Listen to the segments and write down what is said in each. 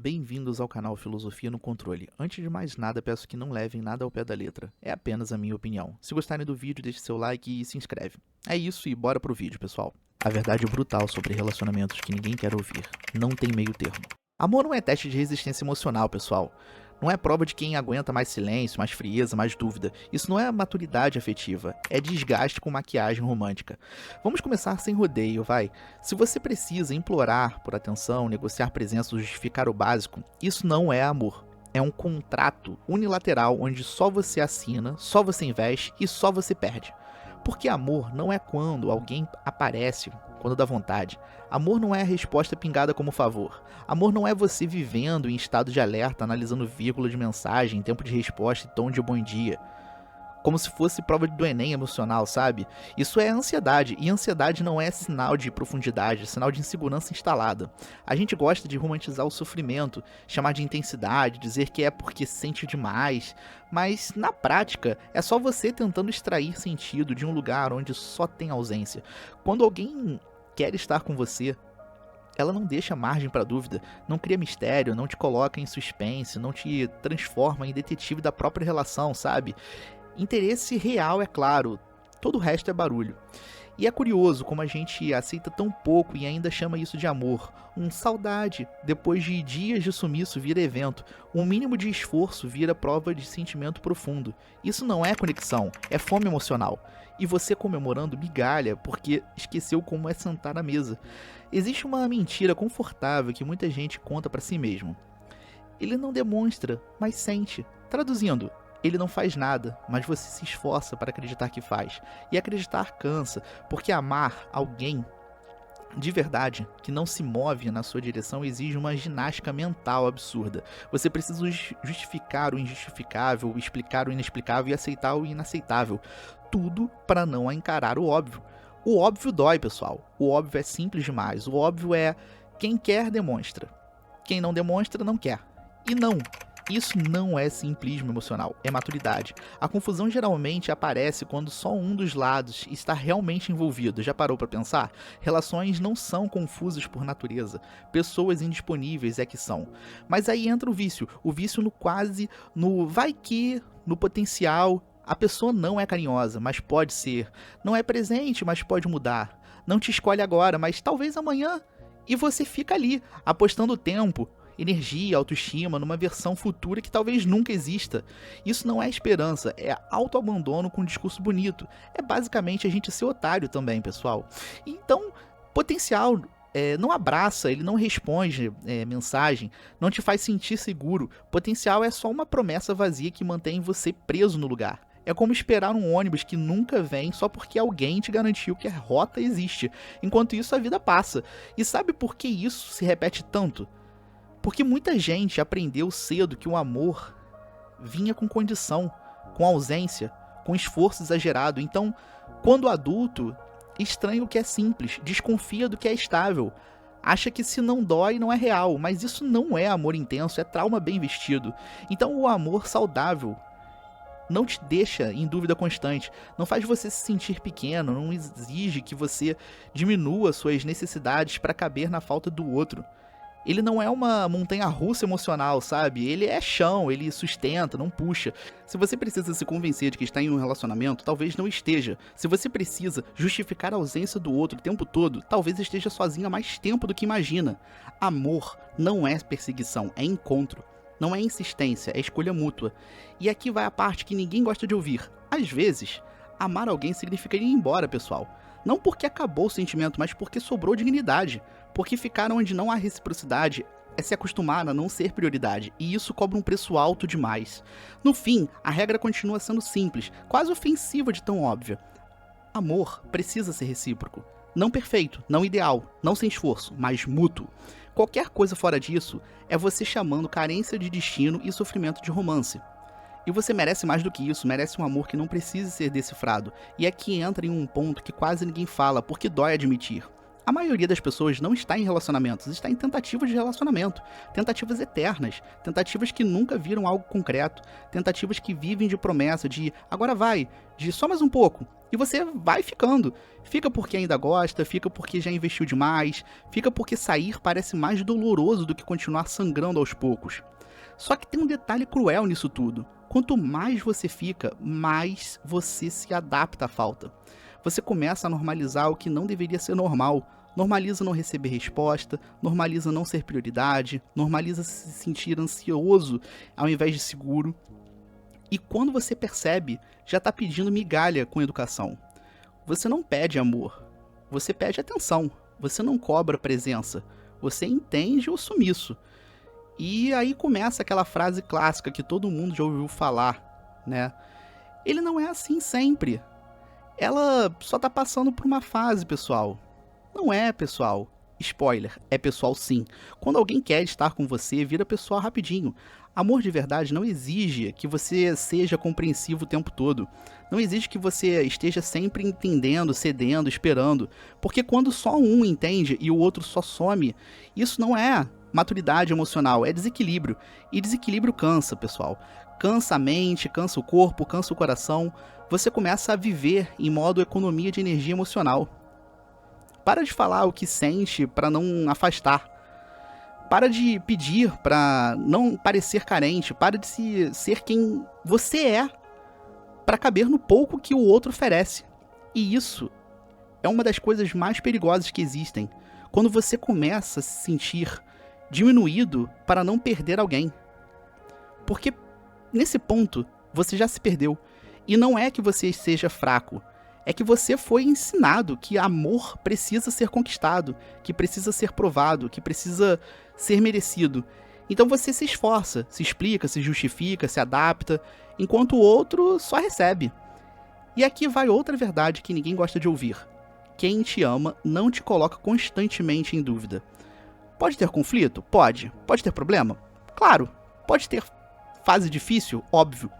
Bem-vindos ao canal Filosofia no Controle. Antes de mais nada, peço que não levem nada ao pé da letra. É apenas a minha opinião. Se gostarem do vídeo, deixe seu like e se inscreve. É isso e bora pro vídeo, pessoal. A verdade brutal sobre relacionamentos que ninguém quer ouvir. Não tem meio termo. Amor não é teste de resistência emocional, pessoal. Não é prova de quem aguenta mais silêncio, mais frieza, mais dúvida. Isso não é maturidade afetiva, é desgaste com maquiagem romântica. Vamos começar sem rodeio, vai. Se você precisa implorar por atenção, negociar presença ou justificar o básico, isso não é amor. É um contrato unilateral onde só você assina, só você investe e só você perde. Porque amor não é quando alguém aparece, quando dá vontade. Amor não é a resposta pingada como favor. Amor não é você vivendo em estado de alerta, analisando vírgula de mensagem, tempo de resposta e tom de bom dia. Como se fosse prova do Enem emocional, sabe? Isso é ansiedade, e ansiedade não é sinal de profundidade, é sinal de insegurança instalada. A gente gosta de romantizar o sofrimento, chamar de intensidade, dizer que é porque sente demais, mas na prática é só você tentando extrair sentido de um lugar onde só tem ausência. Quando alguém quer estar com você, ela não deixa margem para dúvida, não cria mistério, não te coloca em suspense, não te transforma em detetive da própria relação, sabe? Interesse real, é claro, todo o resto é barulho. E é curioso como a gente aceita tão pouco e ainda chama isso de amor. Saudade, depois de dias de sumiço, vira evento. Um mínimo de esforço vira prova de sentimento profundo. Isso não é conexão, é fome emocional. E você comemorando migalha porque esqueceu como é sentar à mesa. Existe uma mentira confortável que muita gente conta pra si mesmo. Ele não demonstra, mas sente. Traduzindo, ele não faz nada, mas você se esforça para acreditar que faz. E acreditar cansa, porque amar alguém de verdade, que não se move na sua direção, exige uma ginástica mental absurda. Você precisa justificar o injustificável, explicar o inexplicável e aceitar o inaceitável. Tudo para não encarar o óbvio. O óbvio dói, pessoal. O óbvio é simples demais. O óbvio é quem quer demonstra. Quem não demonstra não quer. E não. Isso não é simplismo emocional, é maturidade. A confusão geralmente aparece quando só um dos lados está realmente envolvido. Já parou para pensar? Relações não são confusas por natureza. Pessoas indisponíveis é que são. Mas aí entra o vício no quase, no vai que, no potencial. A pessoa não é carinhosa, mas pode ser. Não é presente, mas pode mudar. Não te escolhe agora, mas talvez amanhã. E você fica ali, apostando tempo, energia, autoestima, numa versão futura que talvez nunca exista. Isso não é esperança, é autoabandono com um discurso bonito. É basicamente a gente ser otário também, pessoal. Então, potencial não abraça, ele não responde mensagem, não te faz sentir seguro. Potencial é só uma promessa vazia que mantém você preso no lugar. É como esperar um ônibus que nunca vem só porque alguém te garantiu que a rota existe. Enquanto isso, a vida passa. E sabe por que isso se repete tanto? Porque muita gente aprendeu cedo que o amor vinha com condição, com ausência, com esforço exagerado. Então, quando adulto, estranha o que é simples, desconfia do que é estável. Acha que se não dói, não é real. Mas isso não é amor intenso, é trauma bem vestido. Então, o amor saudável não te deixa em dúvida constante, não faz você se sentir pequeno, não exige que você diminua suas necessidades para caber na falta do outro. Ele não é uma montanha-russa emocional, sabe? Ele é chão, ele sustenta, não puxa. Se você precisa se convencer de que está em um relacionamento, talvez não esteja. Se você precisa justificar a ausência do outro o tempo todo, talvez esteja sozinho há mais tempo do que imagina. Amor não é perseguição, é encontro. Não é insistência, é escolha mútua. E aqui vai a parte que ninguém gosta de ouvir. Às vezes, amar alguém significa ir embora, pessoal. Não porque acabou o sentimento, mas porque sobrou dignidade. Porque ficar onde não há reciprocidade é se acostumar a não ser prioridade, e isso cobra um preço alto demais. No fim, a regra continua sendo simples, quase ofensiva de tão óbvia. Amor precisa ser recíproco. Não perfeito, não ideal, não sem esforço, mas mútuo. Qualquer coisa fora disso é você chamando carência de destino e sofrimento de romance. E você merece mais do que isso, merece um amor que não precise ser decifrado. E aqui entra em um ponto que quase ninguém fala, porque dói admitir. A maioria das pessoas não está em relacionamentos, está em tentativas de relacionamento, tentativas eternas, tentativas que nunca viram algo concreto, tentativas que vivem de promessa, de agora vai, de só mais um pouco, e você vai ficando. Fica porque ainda gosta, fica porque já investiu demais, fica porque sair parece mais doloroso do que continuar sangrando aos poucos. Só que tem um detalhe cruel nisso tudo. Quanto mais você fica, mais você se adapta à falta. Você começa a normalizar o que não deveria ser normal. Normaliza não receber resposta, normaliza não ser prioridade, normaliza se sentir ansioso ao invés de seguro. E quando você percebe, já está pedindo migalha com educação. Você não pede amor, você pede atenção, você não cobra presença, você entende o sumiço. E aí começa aquela frase clássica que todo mundo já ouviu falar, né? Ele não é assim sempre. Ela só tá passando por uma fase, pessoal. Não é, pessoal. Spoiler, é pessoal sim. Quando alguém quer estar com você, vira pessoal rapidinho. Amor de verdade não exige que você seja compreensivo o tempo todo. Não exige que você esteja sempre entendendo, cedendo, esperando. Porque quando só um entende e o outro só some, isso não é maturidade emocional, é desequilíbrio. E desequilíbrio cansa, pessoal. Cansa a mente, cansa o corpo, cansa o coração. Você começa a viver em modo economia de energia emocional. Para de falar o que sente para não afastar. Para de pedir para não parecer carente. Para de ser quem você é para caber no pouco que o outro oferece. E isso é uma das coisas mais perigosas que existem. Quando você começa a se sentir diminuído para não perder alguém. Porque nesse ponto você já se perdeu. E não é que você seja fraco, é que você foi ensinado que amor precisa ser conquistado, que precisa ser provado, que precisa ser merecido. Então você se esforça, se explica, se justifica, se adapta, enquanto o outro só recebe. E aqui vai outra verdade que ninguém gosta de ouvir. Quem te ama não te coloca constantemente em dúvida. Pode ter conflito? Pode. Pode ter problema? Claro. Pode ter fase difícil? Óbvio.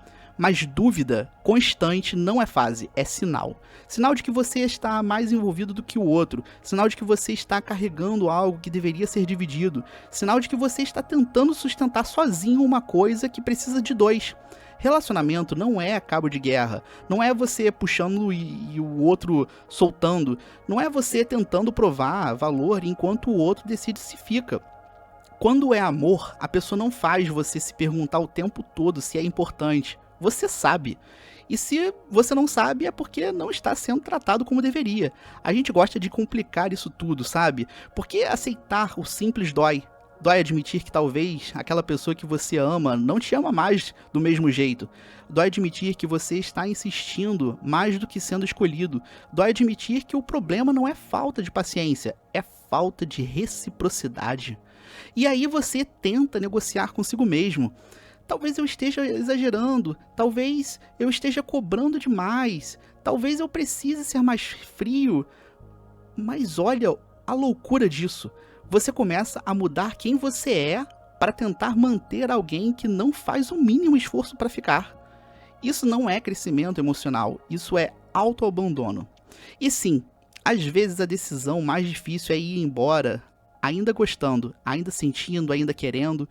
Mas dúvida constante não é fase, é sinal. Sinal de que você está mais envolvido do que o outro. Sinal de que você está carregando algo que deveria ser dividido. Sinal de que você está tentando sustentar sozinho uma coisa que precisa de dois. Relacionamento não é cabo de guerra. Não é você puxando e o outro soltando. Não é você tentando provar valor enquanto o outro decide se fica. Quando é amor, a pessoa não faz você se perguntar o tempo todo se é importante. Você sabe. E se você não sabe, é porque não está sendo tratado como deveria. A gente gosta de complicar isso tudo, sabe? Porque aceitar o simples dói. Dói admitir que talvez aquela pessoa que você ama não te ama mais do mesmo jeito. Dói admitir que você está insistindo mais do que sendo escolhido. Dói admitir que o problema não é falta de paciência, é falta de reciprocidade. E aí você tenta negociar consigo mesmo. Talvez eu esteja exagerando, talvez eu esteja cobrando demais, talvez eu precise ser mais frio. Mas olha a loucura disso. Você começa a mudar quem você é para tentar manter alguém que não faz o mínimo esforço para ficar. Isso não é crescimento emocional, isso é autoabandono. E sim, às vezes a decisão mais difícil é ir embora, ainda gostando, ainda sentindo, ainda querendo.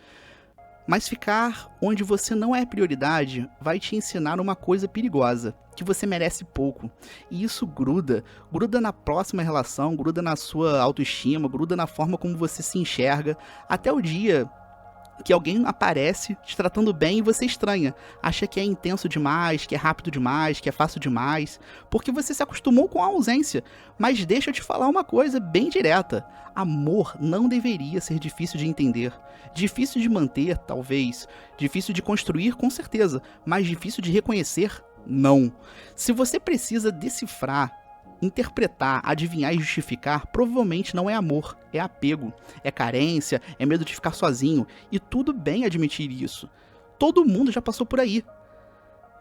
Mas ficar onde você não é prioridade vai te ensinar uma coisa perigosa, que você merece pouco. E isso gruda na próxima relação, gruda na sua autoestima, gruda na forma como você se enxerga, até o dia que alguém aparece te tratando bem e você estranha, acha que é intenso demais, que é rápido demais, que é fácil demais, porque você se acostumou com a ausência. Mas deixa eu te falar uma coisa bem direta: amor não deveria ser difícil de entender, difícil de manter, talvez, difícil de construir, com certeza, mas difícil de reconhecer, não. Se você precisa decifrar, interpretar, adivinhar e justificar, provavelmente não é amor, é apego, é carência, é medo de ficar sozinho, e tudo bem admitir isso. Todo mundo já passou por aí.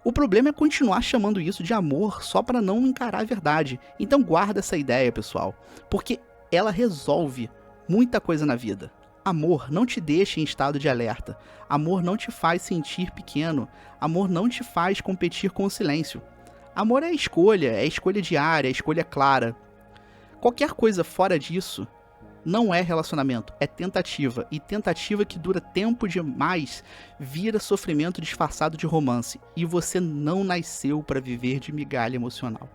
O problema é continuar chamando isso de amor só para não encarar a verdade. Então guarda essa ideia, pessoal, porque ela resolve muita coisa na vida. Amor não te deixa em estado de alerta. Amor não te faz sentir pequeno. Amor não te faz competir com o silêncio. Amor é escolha diária, é escolha clara. Qualquer coisa fora disso não é relacionamento, é tentativa. E tentativa que dura tempo demais vira sofrimento disfarçado de romance. E você não nasceu pra viver de migalha emocional.